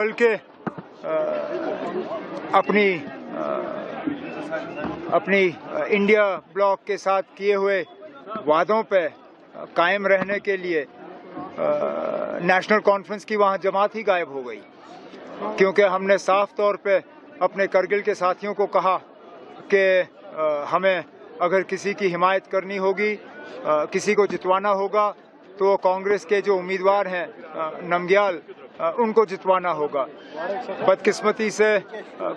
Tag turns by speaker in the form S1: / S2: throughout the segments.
S1: बल्कि अपनी India block के साथ किए हुए वादों पे कायम रहने के लिए नेशनल कॉन्फ्रेंस की वहाँ जमात ही गायब हो गई, क्योंकि हमने साफ तौर पे अपने करगिल के साथियों को कहा कि हमें अगर किसी की हिमायत करनी होगी, किसी को जितवाना होगा, तो कांग्रेस के जो उम्मीदवार हैं नमग्याल, उनको जितवाना होगा। बदकिस्मती से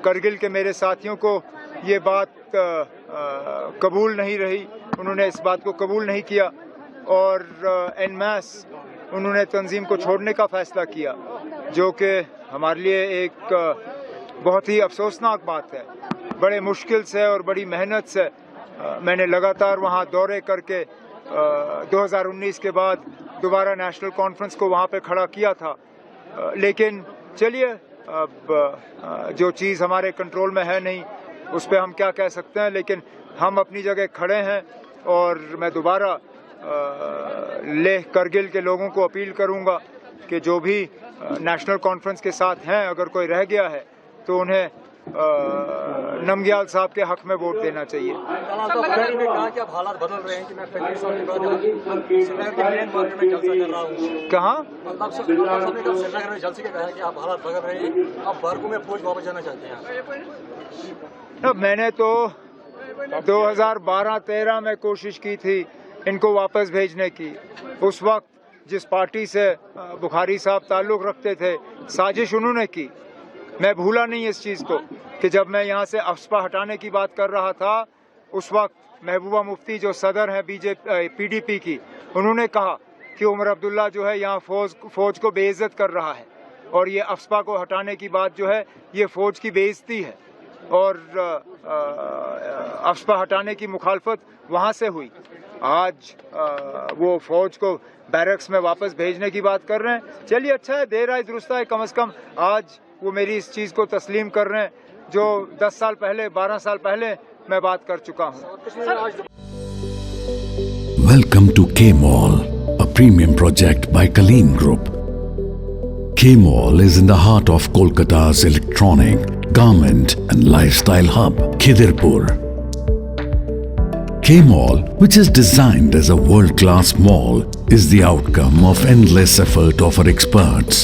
S1: करगिल के मेरे साथियों को ये बात कबूल नहीं रही, उन्होंने इस बात को कबूल नहीं किया और एन मैस उन्होंने तंजीम को छोड़ने का फ़ैसला किया, जो कि हमारे लिए एक बहुत ही अफसोसनाक बात है। बड़े मुश्किल से और बड़ी मेहनत से मैंने लगातार वहाँ दौरे करके 2019 के बाद दोबारा नेशनल कॉन्फ्रेंस को वहाँ पे खड़ा किया था। लेकिन चलिए, अब जो चीज़ हमारे कंट्रोल में है नहीं, उस पर हम क्या कह सकते हैं, लेकिन हम अपनी जगह खड़े हैं और मैं दोबारा लेह करगिल के लोगों को अपील करूंगा कि जो भी नेशनल कॉन्फ्रेंस के साथ हैं, अगर कोई रह गया है तो उन्हें नमग्याल साहब के हक में वोट देना चाहिए।
S2: हालात बदल रहे हैं कि मैं 35 साल के बाद
S1: कहाँ
S2: जलसे के कहा कि आप हालात बदल रहे हैं, आप बारगू में फौज वापस जाना चाहते हैं।
S1: अब मैंने तो 2012-13 में कोशिश की थी इनको वापस भेजने की। उस वक्त जिस पार्टी से बुखारी साहब ताल्लुक़ रखते थे, साजिश उन्होंने की। मैं भूला नहीं इस चीज़ को कि जब मैं यहाँ से अफस्पा हटाने की बात कर रहा था, उस वक्त महबूबा मुफ्ती जो सदर हैं PDP की, उन्होंने कहा कि उमर अब्दुल्ला जो है यहाँ फ़ौज को बेइज्जत कर रहा है और ये अफस्पा को हटाने की बात जो है ये फ़ौज की बेइज्जती है और अफस्पा हटाने की मुखालफत वहाँ से हुई। आज वो फ़ौज को बैरक्स में वापस भेजने की बात कर रहे हैं। चलिए, अच्छा है, देर आए दुरुस्त है। कम से कम आज वो मेरी इस चीज़ को तस्लीम कर रहे हैं जो 10 साल पहले, 12 साल पहले मैं बात कर चुका हूँ।
S3: Welcome to K-Mall, a premium project by Kaleen Group. K-Mall is in the heart of Kolkata's electronic, garment and lifestyle hub, Khidirpur. K-Mall, which is designed as a world-class mall, is the outcome of endless effort of our experts.